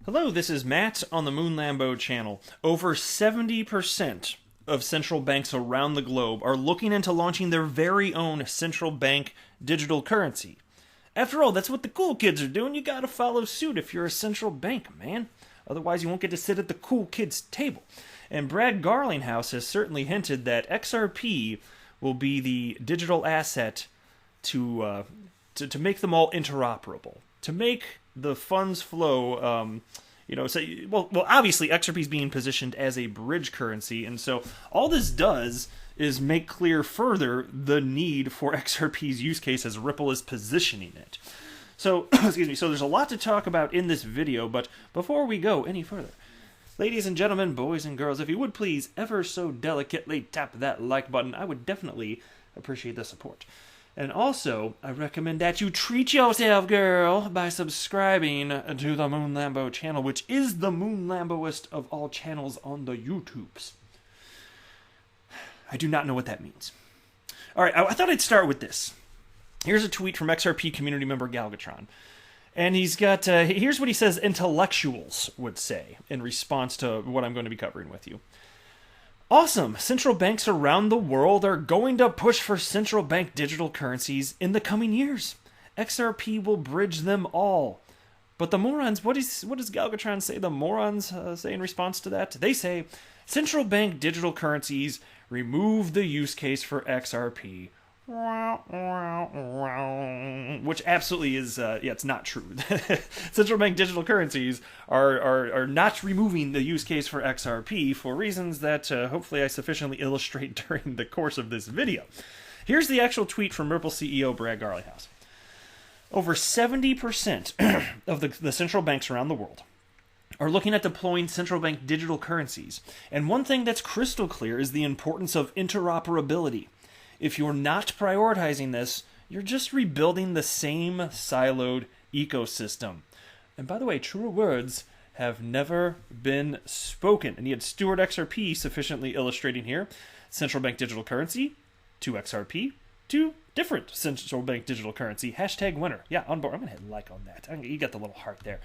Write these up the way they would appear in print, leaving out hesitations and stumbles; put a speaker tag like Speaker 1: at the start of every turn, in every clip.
Speaker 1: Hello, this is Matt on the Moon Lambo channel. Over 70% of central banks around the globe are looking into launching their very own central bank digital currency. After all, that's what the cool kids are doing. You gotta follow suit if you're a central bank, man. Otherwise, you won't get to sit at the cool kids' table. And Brad Garlinghouse has certainly hinted that XRP will be the digital asset to make them all interoperable, to make the funds flow. Obviously XRP is being positioned as a bridge currency, and so all this does is make clear further the need for XRP's use case as Ripple is positioning it. So, excuse me. So there's a lot to talk about in this video, but before we go any further, ladies and gentlemen, boys and girls, if you would please ever so delicately tap that like button, I would definitely appreciate the support. And also, I recommend that you treat yourself, girl, by subscribing to the Moon Lambo channel, which is the Moon Lamboist of all channels on the YouTubes. I do not know what that means. All right, I thought I'd start with this. Here's a tweet from XRP community member Galgatron. And he's got, here's what he says intellectuals would say in response to what I'm going to be covering with you. Awesome! Central banks around the world are going to push for central bank digital currencies in the coming years. XRP will bridge them all. But the morons, what does Galgatron say the morons say in response to that? They say, central bank digital currencies remove the use case for XRP. Which absolutely is, it's not true. Central bank digital currencies are not removing the use case for XRP for reasons that hopefully I sufficiently illustrate during the course of this video. Here's the actual tweet from Ripple CEO Brad Garlinghouse. Over 70% of the central banks around the world are looking at deploying central bank digital currencies. And one thing that's crystal clear is the importance of interoperability. If you're not prioritizing this, you're just rebuilding the same siloed ecosystem. And by the way, truer words have never been spoken. And he had Stewart XRP sufficiently illustrating here. Central bank digital currency to XRP to different central bank digital currency. Hashtag winner. Yeah, on board. I'm going to hit like on that. You got the little heart there.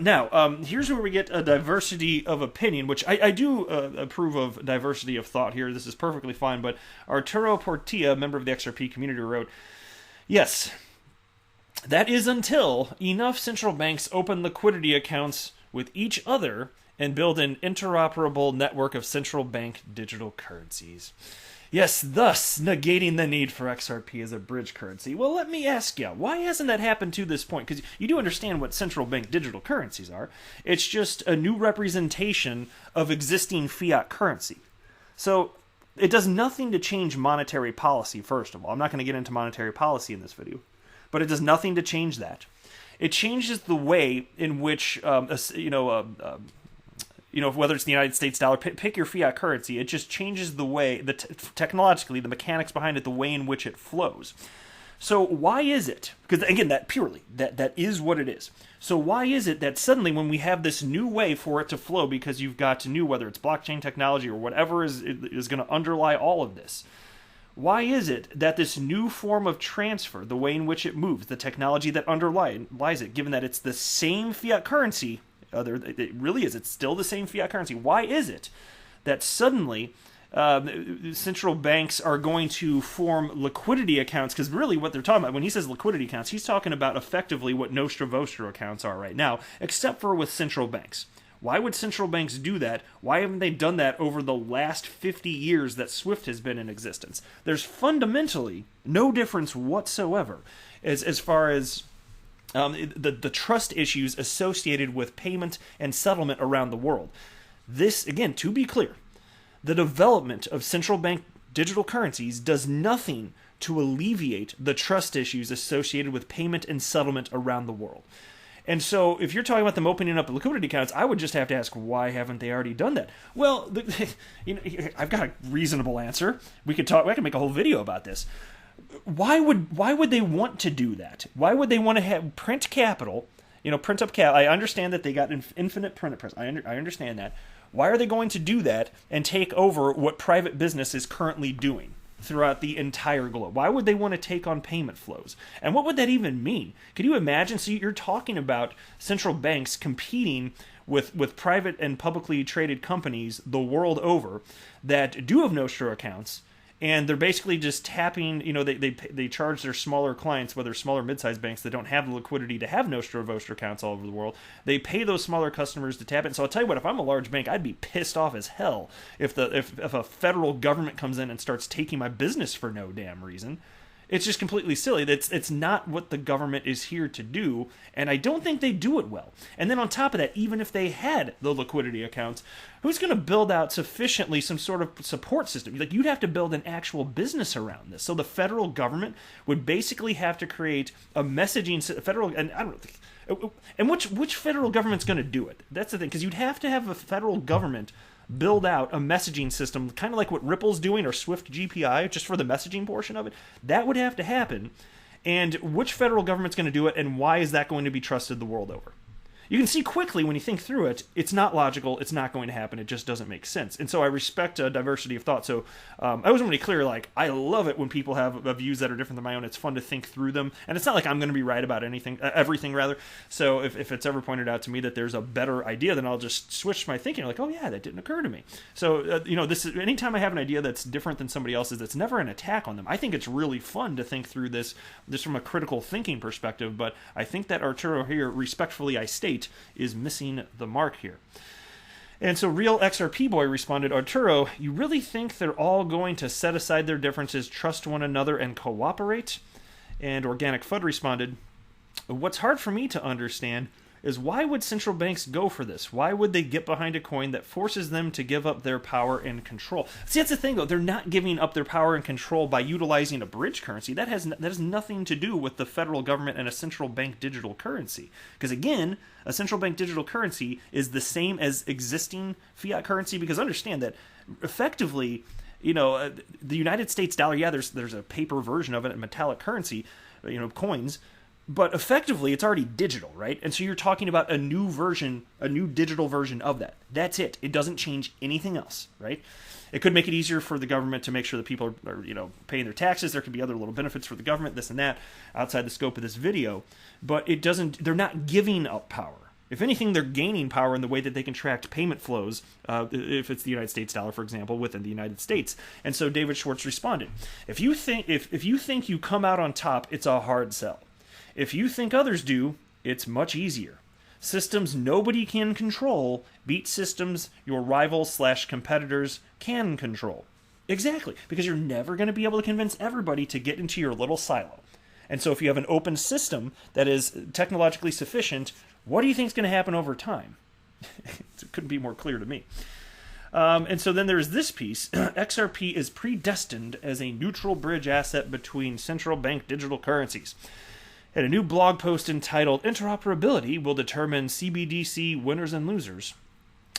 Speaker 1: Now, here's where we get a diversity of opinion, which I do approve of diversity of thought here. This is perfectly fine, but Arturo Portilla, member of the XRP community, wrote, yes, that is until enough central banks open liquidity accounts with each other and build an interoperable network of central bank digital currencies. Yes, thus negating the need for XRP as a bridge currency. Well, let me ask you, why hasn't that happened to this point? Because you do understand what central bank digital currencies are. It's just a new representation of existing fiat currency. So it does nothing to change monetary policy, first of all. I'm not going to get into monetary policy in this video, but it does nothing to change that. It changes the way in which, whether it's the United States dollar, pick your fiat currency. It just changes the way, technologically, the mechanics behind it, the way in which it flows. So why is it? Because again, that is what it is. So why is it that suddenly when we have this new way for it to flow, because you've got whether it's blockchain technology or whatever is going to underlie all of this, why is it that this new form of transfer, the way in which it moves, the technology that underlies it, given that it's the same fiat currency, it really is. It's still the same fiat currency. Why is it that suddenly central banks are going to form liquidity accounts? Because really what they're talking about, when he says liquidity accounts, he's talking about effectively what Nostra Vostra accounts are right now, except for with central banks. Why would central banks do that? Why haven't they done that over the last 50 years that SWIFT has been in existence? There's fundamentally no difference whatsoever as far as the trust issues associated with payment and settlement around the world. This, again, to be clear, the development of central bank digital currencies does nothing to alleviate the trust issues associated with payment and settlement around the world. And so if you're talking about them opening up liquidity accounts, I would just have to ask, why haven't they already done that? Well, I've got a reasonable answer. I can make a whole video about this. Why would they want to do that? Why would they want to print capital, print up capital? I understand that they got infinite printing press. I understand that. Why are they going to do that and take over what private business is currently doing? throughout the entire globe? Why would they want to take on payment flows? And what would that even mean? Could you imagine? So you're talking about central banks competing with private and publicly traded companies the world over that do have Nostro accounts, and they're basically just tapping, they charge their smaller clients, whether smaller mid-sized banks that don't have the liquidity to have Nostro Vostro accounts all over the world, they pay those smaller customers to tap it. So I'll tell you what, if I'm a large bank, I'd be pissed off as hell if a federal government comes in and starts taking my business for no damn reason. It's just completely silly. It's not what the government is here to do, and I don't think they do it well. And then on top of that, even if they had the liquidity accounts, who's going to build out sufficiently some sort of support system? Like, you'd have to build an actual business around this. So the federal government would basically have to create a messaging federal, and I don't know, and which federal government's going to do it? That's the thing, because you'd have to have a federal government build out a messaging system, kind of like what Ripple's doing, or Swift GPI, just for the messaging portion of it. That would have to happen. And which federal government's going to do it, and why is that going to be trusted the world over? You can see quickly when you think through it, it's not logical, it's not going to happen, it just doesn't make sense. And so I respect diversity of thought. So I was really clear, like, I love it when people have views that are different than my own. It's fun to think through them. And it's not like I'm going to be right about everything rather. So if it's ever pointed out to me that there's a better idea, then I'll just switch my thinking. Like, oh yeah, that didn't occur to me. So, this is, anytime I have an idea that's different than somebody else's, that's never an attack on them. I think it's really fun to think through this from a critical thinking perspective, but I think that Arturo here, respectfully I state, is missing the mark here. And so Real XRP Boy responded, Arturo, you really think they're all going to set aside their differences, trust one another, and cooperate? And Organic FUD responded, what's hard for me to understand is why would central banks go for this? Why would they get behind a coin that forces them to give up their power and control? See, that's the thing, though. They're not giving up their power and control by utilizing a bridge currency. That has nothing to do with the federal government and a central bank digital currency. Because, again, a central bank digital currency is the same as existing fiat currency. Because understand that, effectively, the United States dollar, yeah, there's a paper version of it, a metallic currency, coins. But effectively, it's already digital, right? And so you're talking about a new version, a new digital version of that. That's it. It doesn't change anything else, right? It could make it easier for the government to make sure that people are paying their taxes. There could be other little benefits for the government, this and that, outside the scope of this video. But it doesn't. They're not giving up power. If anything, they're gaining power in the way that they can track payment flows, if it's the United States dollar, for example, within the United States. And so David Schwartz responded, if you think you come out on top, it's a hard sell. If you think others do, it's much easier. Systems nobody can control beat systems your rivals/competitors can control. Exactly, because you're never going to be able to convince everybody to get into your little silo. And so if you have an open system that is technologically sufficient, what do you think is going to happen over time? It couldn't be more clear to me. And so then there's this piece. XRP is predestined as a neutral bridge asset between central bank digital currencies. And a new blog post entitled Interoperability Will Determine CBDC Winners and Losers.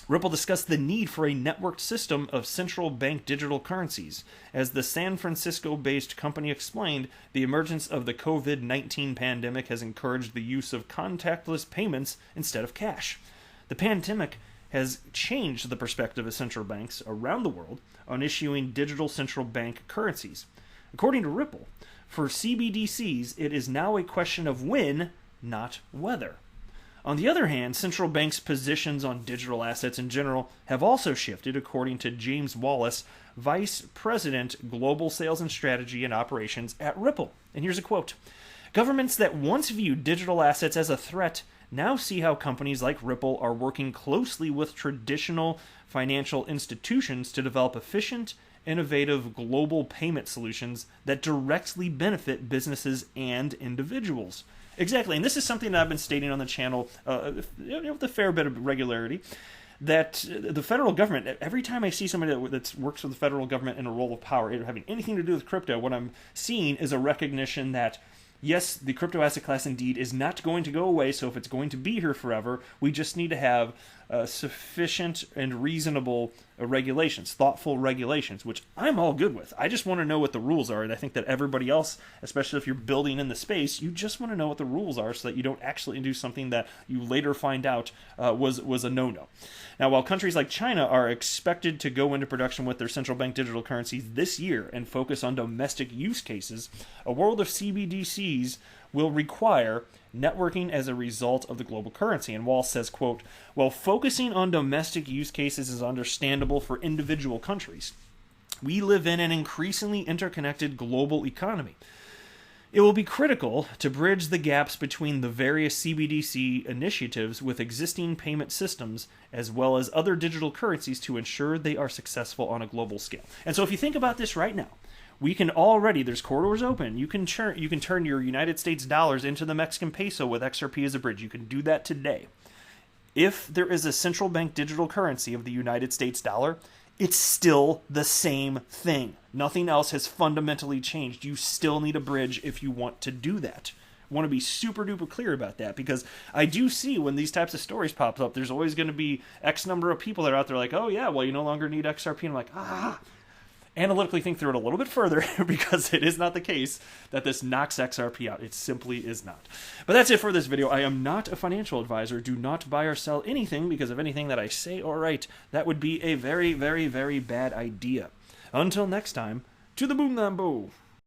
Speaker 1: Ripple discussed the need for a networked system of central bank digital currencies. As the San Francisco-based company explained, the emergence of the COVID-19 pandemic has encouraged the use of contactless payments instead of cash. The pandemic has changed the perspective of central banks around the world on issuing digital central bank currencies. According to Ripple, for CBDCs, it is now a question of when, not whether. On the other hand, central banks' positions on digital assets in general have also shifted, according to James Wallace, Vice President, Global Sales and Strategy and Operations at Ripple. And here's a quote. Governments that once viewed digital assets as a threat now see how companies like Ripple are working closely with traditional financial institutions to develop efficient, innovative global payment solutions that directly benefit businesses and individuals. Exactly, and this is something that I've been stating on the channel with a fair bit of regularity, that the federal government, every time I see somebody that works for the federal government in a role of power, having anything to do with crypto, what I'm seeing is a recognition that yes, the crypto asset class indeed is not going to go away, so if it's going to be here forever, we just need to have sufficient and reasonable regulations, thoughtful regulations, which I'm all good with. I just want to know what the rules are, and I think that everybody else, especially if you're building in the space, you just want to know what the rules are so that you don't actually do something that you later find out was a no-no. Now, while countries like China are expected to go into production with their central bank digital currencies this year and focus on domestic use cases, a world of CBDCs will require networking as a result of the global currency. And Wall says, quote, "While focusing on domestic use cases is understandable for individual countries, we live in an increasingly interconnected global economy. It will be critical to bridge the gaps between the various CBDC initiatives with existing payment systems as well as other digital currencies to ensure they are successful on a global scale." And so if you think about this right now, we can already, there's corridors open. You can turn your United States dollars into the Mexican peso with XRP as a bridge. You can do that today. If there is a central bank digital currency of the United States dollar, it's still the same thing. Nothing else has fundamentally changed. You still need a bridge if you want to do that. I want to be super duper clear about that, because I do see when these types of stories pop up, there's always going to be X number of people that are out there like, oh yeah, well, you no longer need XRP. And I'm like, analytically think through it a little bit further, because it is not the case that this knocks XRP out. It simply is not. But that's it for this video. I am not a financial advisor. Do not buy or sell anything, because of anything that I say or write, that would be a very, very, very bad idea. Until next time, to the boom lambo.